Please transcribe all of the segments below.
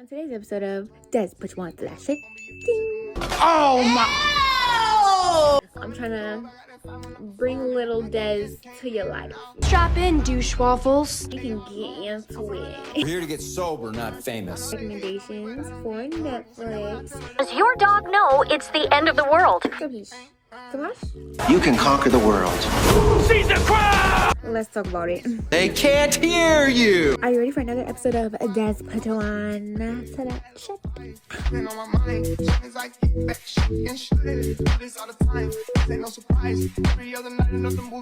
On today's episode of Des, put you on to that shit. Ding. Oh my! I'm trying to bring little Des to your life. Strap in, douche waffles. You can get into it. We're here to get sober, not famous. Recommendations for Netflix. Does your dog know it's the end of the world? Dessthemesss? You can conquer the world. Seize the crowd! Let's talk about it. They can't hear you! Are you ready for another episode of Des, put you on to that shit?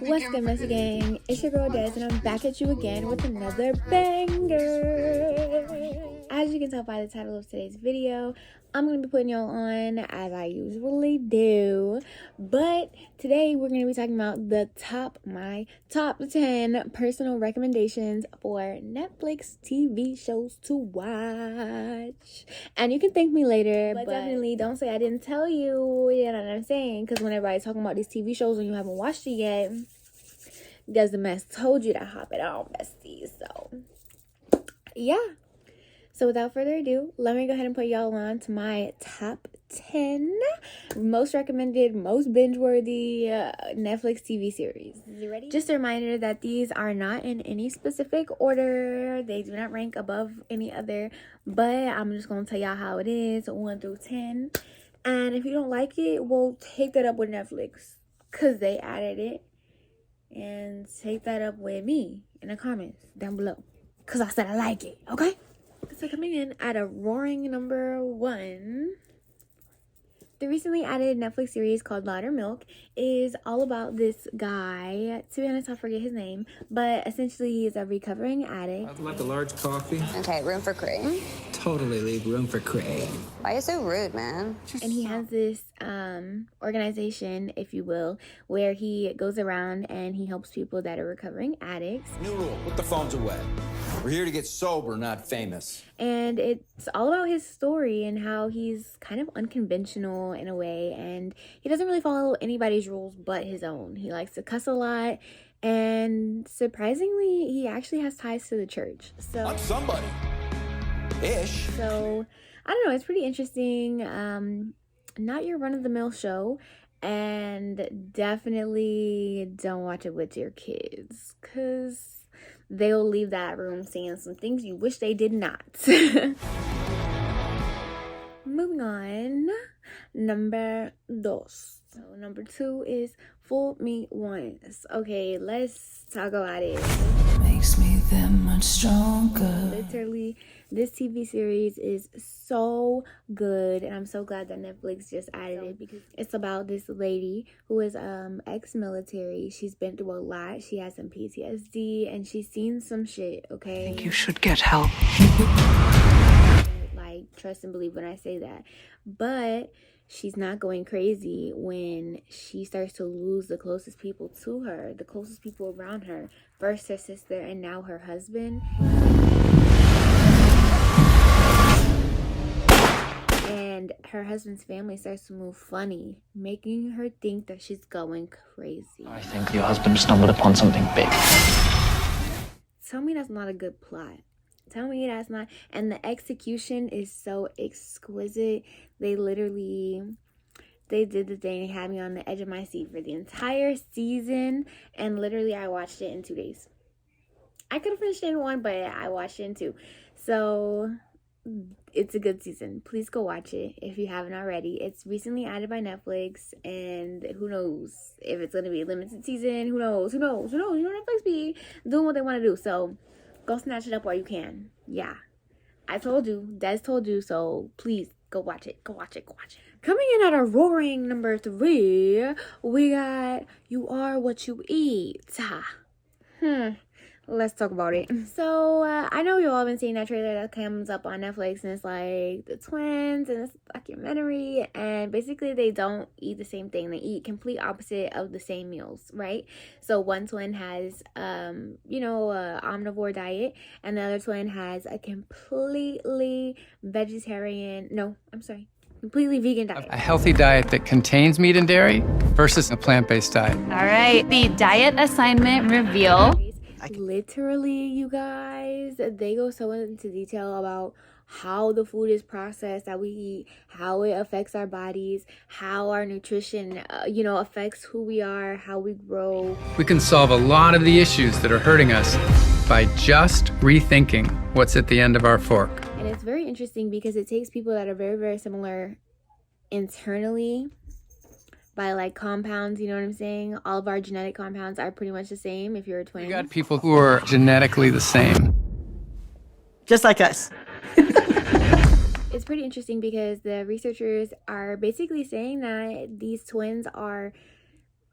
What's good, Messy Gang? It's your girl Des, and I'm back at you again with another banger. As you can tell by the title of today's video, I'm going to be putting y'all on as I usually do. But today we're going to be talking about my top 10 personal recommendations for Netflix TV shows to watch. And you can thank me later, but definitely don't say I didn't tell you. You know what I'm saying? Because whenever I talking about these TV shows and you haven't watched it yet, Dessthemesss told you to hop it on, besties. So, yeah. So without further ado, let me go ahead and put y'all on to my top 10 most recommended, most binge-worthy Netflix TV series. You ready? Just a reminder that these are not in any specific order. They do not rank above any other, but I'm just going to tell y'all how it is, 1 through 10. And if you don't like it, we'll take that up with Netflix because they added it. And take that up with me in the comments down below because I said I like it, okay? So coming in at a roaring number 1, the recently added Netflix series called Milk is all about this guy. To be honest, I forget his name, but essentially he is a recovering addict. I'd like a large coffee. Okay, room for cream. Totally leave room for cream. Why are you so rude, man? And he has this organization, if you will, where he goes around and he helps people that are recovering addicts. New rule, put the phones away. We're here to get sober, not famous. And it's all about his story and how he's kind of unconventional in a way, and he doesn't really follow anybody's rules but his own. He likes to cuss a lot, and surprisingly, he actually has ties to the church. So I'm somebody. Ish. So I don't know, it's pretty interesting. Not your run-of-the-mill show, and definitely don't watch it with your kids, because they'll leave that room saying some things you wish they did not. Moving on, number 2. So number 2 is Fool Me Once. Okay, let's talk about it. Makes me that much stronger. Literally, this TV series is so good, and I'm so glad that Netflix just added it because it's about this lady who is ex-military. She's been through a lot. She has some PTSD, and she's seen some shit, okay? I think you should get help. Like, trust and believe when I say that. But she's not going crazy when she starts to lose the closest people to her, the closest people around her. First her sister, and now her husband. And her husband's family starts to move funny, making her think that she's going crazy. I think your husband stumbled upon something big. Tell me that's not a good plot. Tell me that's not. And the execution is so exquisite. They did the thing. They had me on the edge of my seat for the entire season. And literally, I watched it in 2 days. I could have finished it in 1, but I watched it in 2. So it's a good season. Please go watch it if you haven't already. It's recently added by Netflix, and who knows if it's going to be a limited season. Who knows? You know, Netflix be doing what they want to do. So go snatch it up while you can. Yeah. I told you. Des told you. So please go watch it. Go watch it. Coming in at a roaring number 3, we got You Are What You Eat. Let's talk about it. So, I know you all been seeing that trailer that comes up on Netflix, and it's like the twins and this documentary, and basically they don't eat the same thing. They eat complete opposite of the same meals, right? So one twin has, a omnivore diet, and the other twin has a completely completely vegan diet. A healthy diet that contains meat and dairy versus a plant-based diet. All right, the diet assignment reveal. Literally, you guys, they go so into detail about how the food is processed that we eat, how it affects our bodies, how our nutrition, affects who we are, how we grow. We can solve a lot of the issues that are hurting us by just rethinking what's at the end of our fork. And it's very interesting because it takes people that are very, very similar internally by like compounds, you know what I'm saying? All of our genetic compounds are pretty much the same if you're a twin. We got people who are genetically the same. Just like us. It's pretty interesting because the researchers are basically saying that these twins are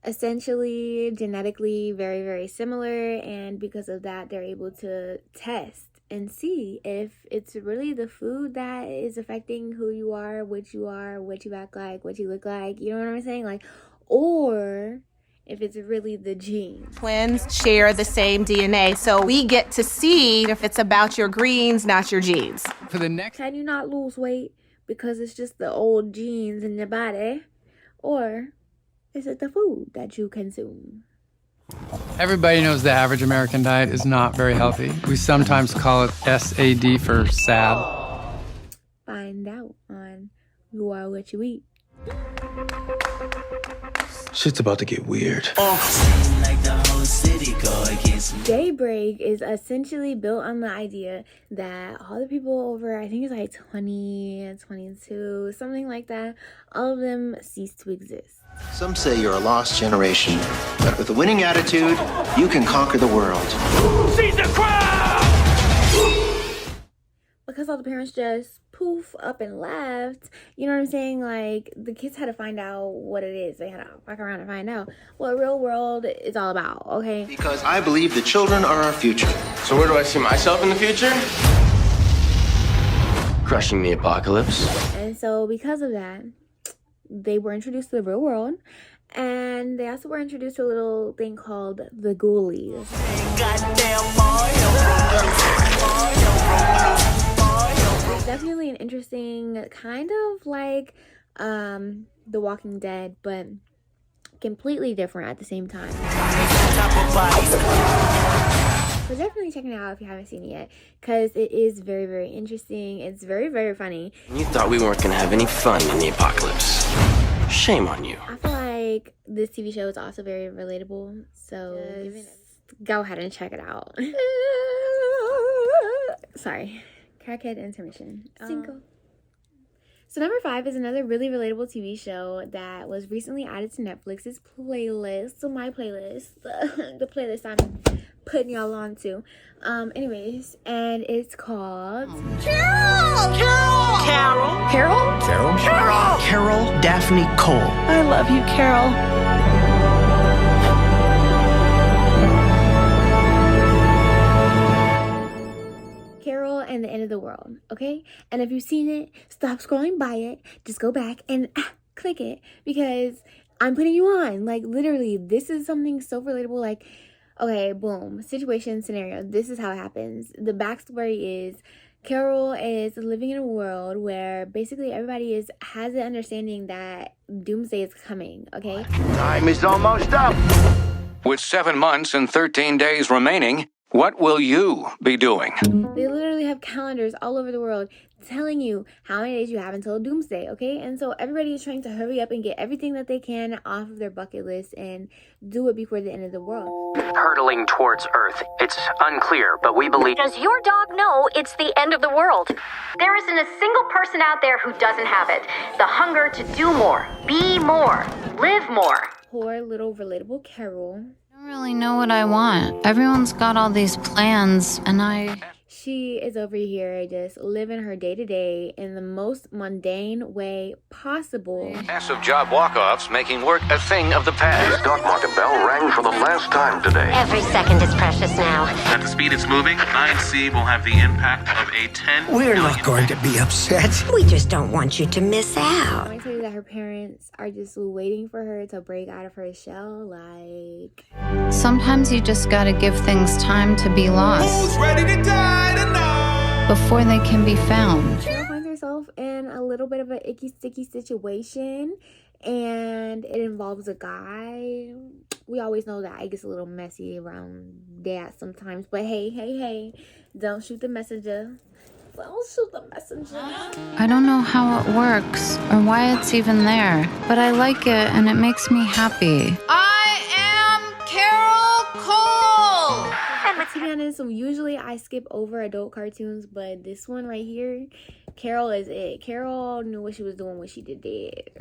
essentially genetically very, very similar, and because of that they're able to test and see if it's really the food that is affecting who you are, what you act like, what you look like, you know what I'm saying? Like, or if it's really the genes. Twins share the same DNA, so we get to see if it's about your greens, not your genes. For the next, Can you not lose weight because it's just the old genes in your body? Or is it the food that you consume? everybody knows the average American diet is not very healthy. We sometimes call it SAD for sad. Find out on You Are What You Eat. Shit's about to get weird. Daybreak is essentially built on the idea that all the people over, I think it's like 20, 22, something like that, all of them cease to exist. Some say you're a lost generation, but with a winning attitude, you can conquer the world. Seize the crowd! Because all the parents just poof up and left, you know what I'm saying? Like, the kids had to find out what it is. They had to walk around and find out what real world is all about, okay? Because I believe the children are our future. So where do I see myself in the future? Crushing the apocalypse. And so because of that, they were introduced to the real world, and they also were introduced to a little thing called the ghoulies. It's definitely an interesting kind of like The Walking Dead, but completely different at the same time. So definitely check it out if you haven't seen it yet, because it is very, very interesting. It's very, very funny. You thought we weren't gonna have any fun in the apocalypse. Shame on you. I feel like this TV show is also very relatable, so just go ahead and check it out. Sorry, crackhead intermission. Cinco. So number 5 is another really relatable TV show that was recently added to Netflix's playlist. So my playlist, the playlist I'm putting y'all on to. Anyways, and it's called Carol Daphne Cole. I love you, Carol. Carol and the End of the World, okay? And if you've seen it, stop scrolling by it. Just go back and click it, because I'm putting you on. Like, literally, this is something so relatable. Like, okay, boom, situation, scenario. This is how it happens. The backstory is Carol is living in a world where basically everybody has the understanding that doomsday is coming, okay? Time is almost up. With 7 months and 13 days remaining, what will you be doing? They literally have calendars all over the world telling you how many days you have until doomsday, okay? And so everybody is trying to hurry up and get everything that they can off of their bucket list and do it before the end of the world. Hurtling towards Earth. It's unclear, but we believe... Does your dog know it's the end of the world? There isn't a single person out there who doesn't have it. The hunger to do more, be more, live more. Poor little relatable Carol. I don't really know what I want. Everyone's got all these plans, and She is over here just living her day-to-day in the most mundane way possible. Massive job walk-offs making work a thing of the past. The stock market bell rang for the last time today. Every second is precious now. At the speed it's moving, 9C will have the impact of a 10 We're not going to be upset. We just don't want you to miss out. I tell you that her parents are just waiting for her to break out of her shell, like... sometimes you just gotta give things time to be lost. Who's ready to die tonight? Before they can be found. She finds herself in a little bit of an icky, sticky situation, and it involves a guy. We always know that it gets a little messy around that sometimes, but hey, don't shoot the messenger. I'll shoot the messenger. I don't know how it works or why it's even there, but I like it and it makes me happy. I am Carol Cole! To be honest, usually I skip over adult cartoons, but this one right here, Carol is it. Carol knew what she was doing when she did it.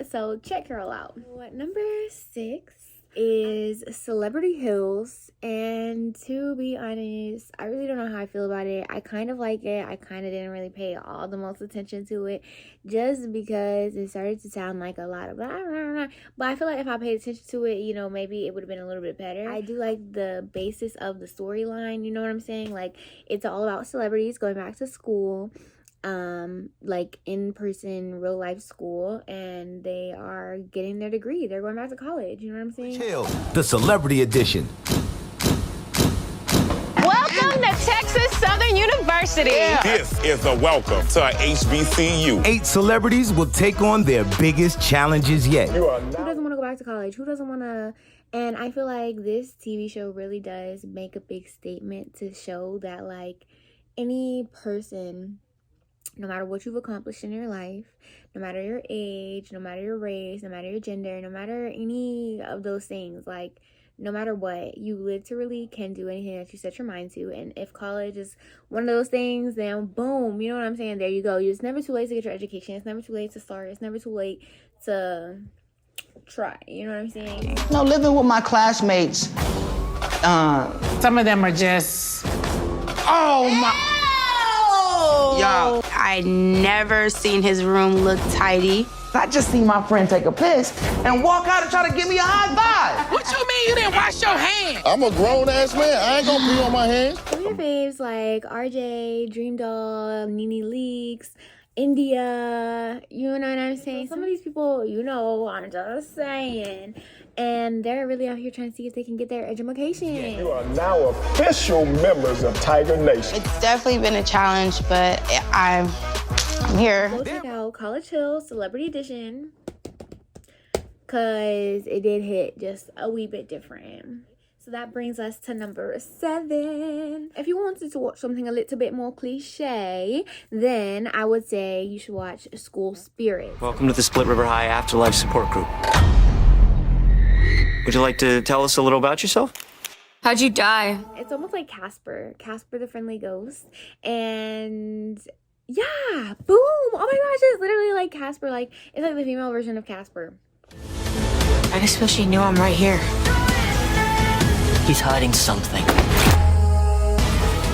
So check Carol out. Number 6 is Celebrity Hills, and to be honest, I really don't know how I feel about it. I kind of like it. I kind of didn't really pay all the most attention to it just because it started to sound like a lot of blah, blah, blah. But I feel like if I paid attention to it, you know, maybe it would have been a little bit better. I do like the basis of the storyline, you know what I'm saying? Like, it's all about celebrities going back to school, like in-person real life school, and they are getting their degree. They're going back to college, you know what I'm saying? Chill, the Celebrity Edition. Welcome to Texas Southern University. This is a welcome to HBCU. 8 celebrities will take on their biggest challenges yet. Who doesn't want to go back to college? Who doesn't want to? And I feel like this TV show really does make a big statement to show that, like, any person, no matter what you've accomplished in your life, no matter your age, no matter your race, no matter your gender, no matter any of those things, like, no matter what, you literally can do anything that you set your mind to. And if college is one of those things, then boom, you know what I'm saying? There you go. It's never too late to get your education. It's never too late to start. It's never too late to try. You know what I'm saying? No, living with my classmates, some of them are just, oh my. Y'all, I never seen his room look tidy. I just seen my friend take a piss and walk out and try to give me a high five. What you mean you didn't wash your hands? I'm a grown-ass man. I ain't gonna pee on my hands. Some of your faves like RJ, Dream Doll, Nene Leakes, India, you know what I'm saying? Some of these people, you know, I'm just saying. And they're really out here trying to see if they can get their education. You are now official members of Tiger Nation. It's definitely been a challenge, but I'm here. Go check out College Hill Celebrity Edition, because it did hit just a wee bit different. So that brings us to number 7. If you wanted to watch something a little bit more cliche, then I would say you should watch School Spirit. Welcome to the Split River High Afterlife Support Group. Would you like to tell us a little about yourself? How'd you die? It's almost like Casper the Friendly Ghost. And yeah, boom! Oh my gosh, it's literally like Casper. Like, it's like the female version of Casper. I just wish he knew I'm right here. He's hiding something.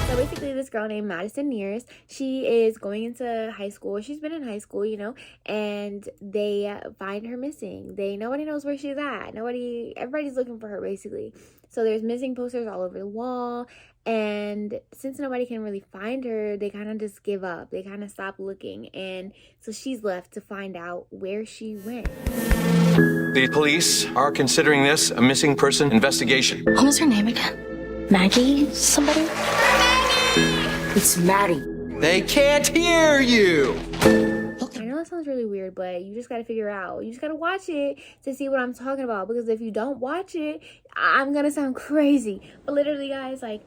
So basically, this girl named Madison Nears, she is going into high school. She's been in high school, you know, and they find her missing. Nobody knows where she's at. Everybody's looking for her, basically. So there's missing posters all over the wall. And since nobody can really find her, they kind of just give up. They kind of stop looking. And so she's left to find out where she went. The police are considering this a missing person investigation. What was her name again? Maggie? Somebody? It's Maddie. They can't hear you! I know that sounds really weird, but you just gotta figure out. You just gotta watch it to see what I'm talking about. Because if you don't watch it, I'm gonna sound crazy. But literally, guys, like,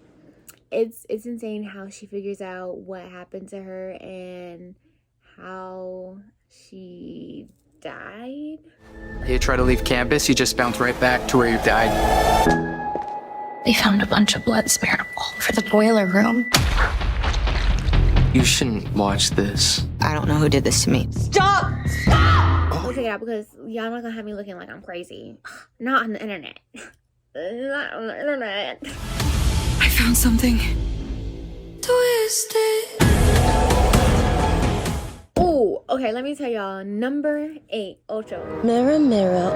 it's insane how she figures out what happened to her and how she died. You try to leave campus, you just bounce right back to where you died. They found a bunch of blood smeared all over the boiler room. You shouldn't watch this. I don't know who did this to me. Stop! Stop! We'll check it out because y'all not gonna have me looking like I'm crazy. Not on the internet. Not on the internet. I found something. Twisted. Ooh, okay, let me tell y'all. Number 8, Ocho. Mirror, mirror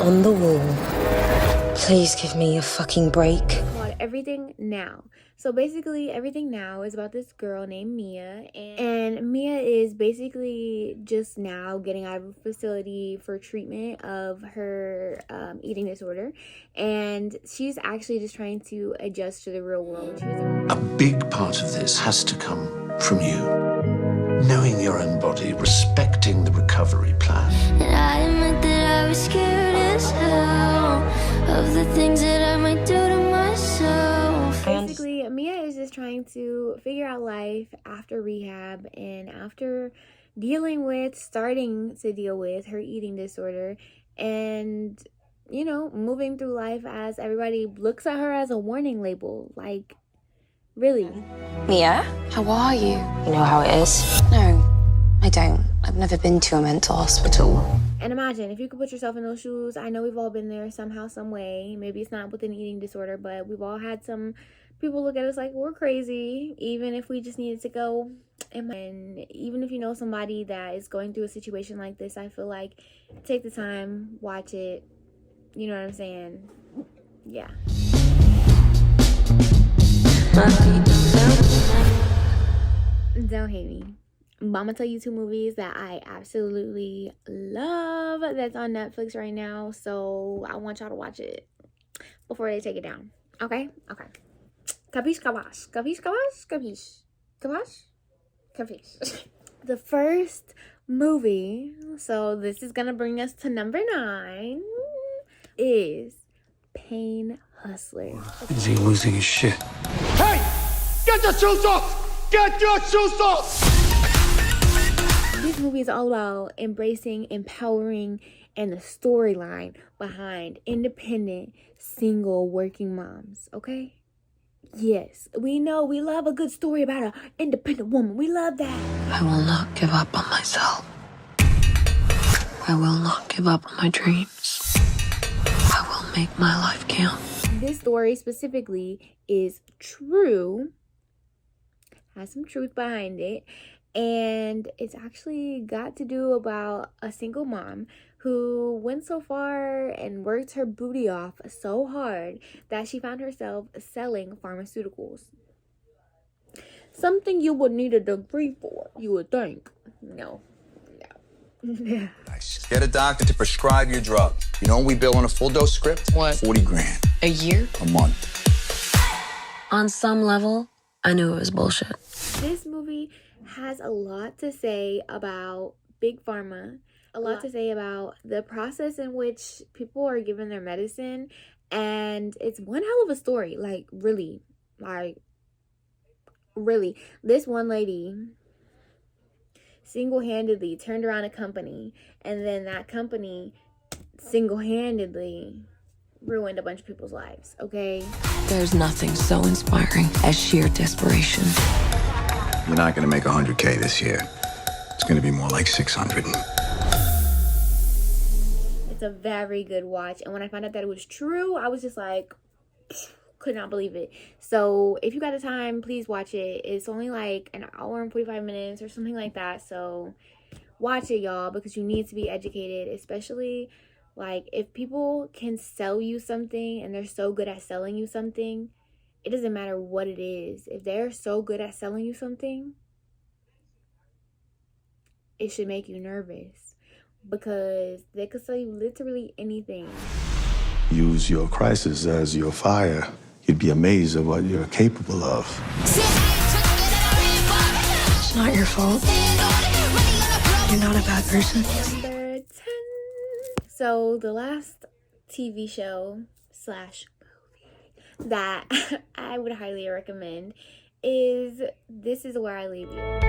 on the wall. Please give me a fucking break. Called Everything Now. So basically, Everything Now is about this girl named Mia. And Mia is basically just now getting out of a facility for treatment of her eating disorder. And she's actually just trying to adjust to the real world. A big part of this has to come from you. Knowing your own body, respecting the recovery plan. And I admit that I was scared as hell of the things that I might do to myself. Basically, Mia is just trying to figure out life after rehab and after starting to deal with her eating disorder, and, you know, moving through life as everybody looks at her as a warning label. Like, really. Mia? How are you? You know how it is? No, I don't. I've never been to a mental hospital. And imagine if you could put yourself in those shoes. I know we've all been there somehow, some way. Maybe it's not with an eating disorder, but we've all had some people look at us like we're crazy, even if we just needed to go. And even if you know somebody that is going through a situation like this, I feel like take the time, watch it. You know what I'm saying? Yeah. Don't hate me. But I'm gonna tell you 2 movies that I absolutely love that's on Netflix right now. So I want y'all to watch it before they take it down. Okay? Okay. Capiche, capiche. Capiche, capiche. Capiche. Capiche? Capiche. The first movie, so this is gonna bring us to number 9, is Pain Hustler. Is he losing his shit? Hey! Get your shoes off! Get your shoes off! This movie is all about embracing, empowering, and the storyline behind independent, single, working moms, okay? Yes, we know we love a good story about an independent woman. We love that. I will not give up on myself. I will not give up on my dreams. I will make my life count. This story specifically is true, has some truth behind it, and it's actually got to do about a single mom who went so far and worked her booty off so hard that she found herself selling pharmaceuticals. Something you would need a degree for, you would think. No. Nice. Get a doctor to prescribe your drug. You know what we bill on a full dose script? What? 40 grand. A year? A month. On some level, I knew it was bullshit. This movie has a lot to say about Big Pharma, a lot to say about the process in which people are given their medicine, and it's one hell of a story. Like, really. This one lady single-handedly turned around a company, and then that company single-handedly ruined a bunch of people's lives, okay? There's nothing so inspiring as sheer desperation. You're not going to make 100K this year. It's going to be more like 600. It's a very good watch, and when I found out that it was true, I was just like, could not believe it. So if you got the time, please watch it. It's only like an hour and 45 minutes or something like that, so watch it, y'all, because you need to be educated, especially like if people can sell you something and they're so good at selling you something. It doesn't matter what it is. If they're so good at selling you something, it should make you nervous, because they could sell you literally anything. Use your crisis as your fire. You'd be amazed at what you're capable of. It's not your fault. You're not a bad person. Number 10. So the last TV show / movie that I would highly recommend is This Is Where I Leave You.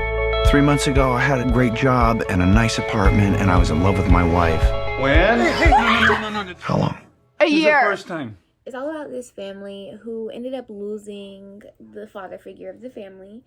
3 months ago, I had a great job and a nice apartment, and I was in love with my wife. When? No. How long? A year. The first time. It's all about this family who ended up losing the father figure of the family.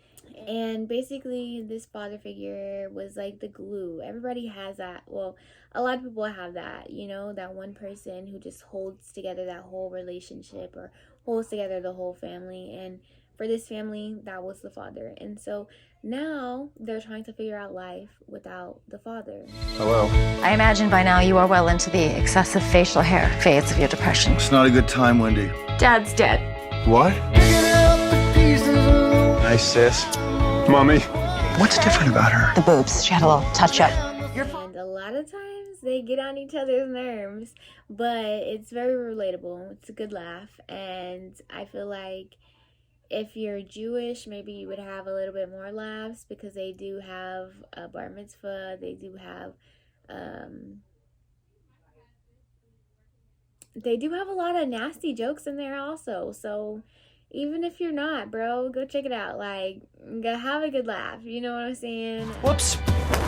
And basically, this father figure was like the glue. Everybody has that. Well, a lot of people have that, you know, that one person who just holds together that whole relationship or holds together the whole family. And for this family, that was the father. And so now they're trying to figure out life without the father. Hello. I imagine by now you are well into the excessive facial hair phase of your depression. It's not a good time, Wendy. Dad's dead. What? Nice, sis. Mommy. What's different about her? The boobs. She had a little touch-up. And a lot of times they get on each other's nerves, but it's very relatable. It's a good laugh, and I feel like if you're Jewish, maybe you would have a little bit more laughs, because they do have a bar mitzvah. They do have a lot of nasty jokes in there also. So Even if you're not, bro, go check it out. Like, go have a good laugh. You know what I'm saying? Whoops.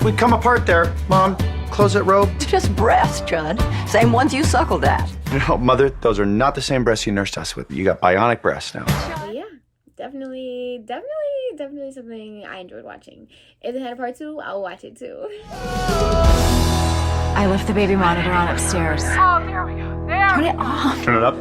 We come apart there. Mom, close that robe. It's just breasts, Judd. Same ones you suckled at. No, Mother, those are not the same breasts you nursed us with. You got bionic breasts now. But yeah, definitely something I enjoyed watching. If they had a part 2, I'll watch it too. I left the baby monitor on upstairs. Oh, there we go. Turn it off. Turn it up.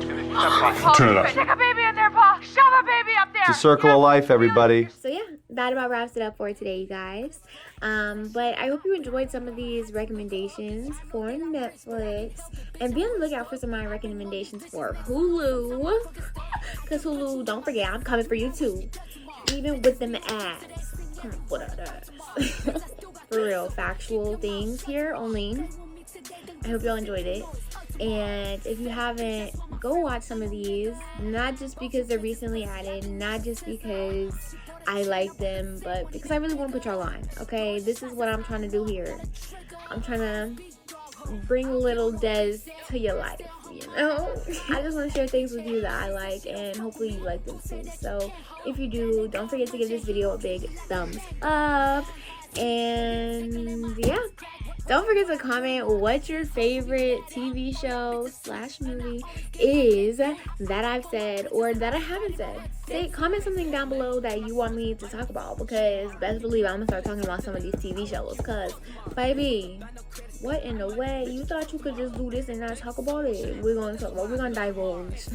Turn it up. Stick a baby in there, Paul. Shove a baby up there. It's a circle of life, everybody. So yeah, that about wraps it up for today, you guys. But I hope you enjoyed some of these recommendations for Netflix. And be on the lookout for some of my recommendations for Hulu. Because Hulu, don't forget, I'm coming for you too. Even with them ads. Come on, put out ads. For real, factual things here only. I hope y'all enjoyed it. And if you haven't, go watch some of these. Not just because they're recently added, not just because I like them, but because I really want to put y'all on. Okay, this is what I'm trying to do here. I'm trying to bring little Des to your life, you know? I just want to share things with you that I like, and hopefully you like them too. So if you do, don't forget to give this video a big thumbs up. And yeah, don't forget to comment what your favorite TV show / movie is that I've said or that I haven't said. Comment something down below that you want me to talk about, because best believe I'm gonna start talking about some of these TV shows. Cause baby, what in the way? You thought you could just do this and not talk about it? We're gonna talk about. We're gonna divulge.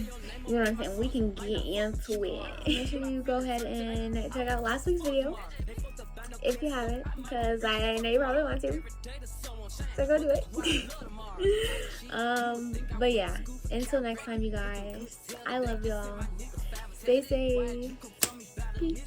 You know what I'm saying? We can get into it. Make sure you go ahead and check out last week's video if you haven't, because I know you probably want to. So go do it. But yeah, until next time, you guys. I love y'all. Stay safe. Peace.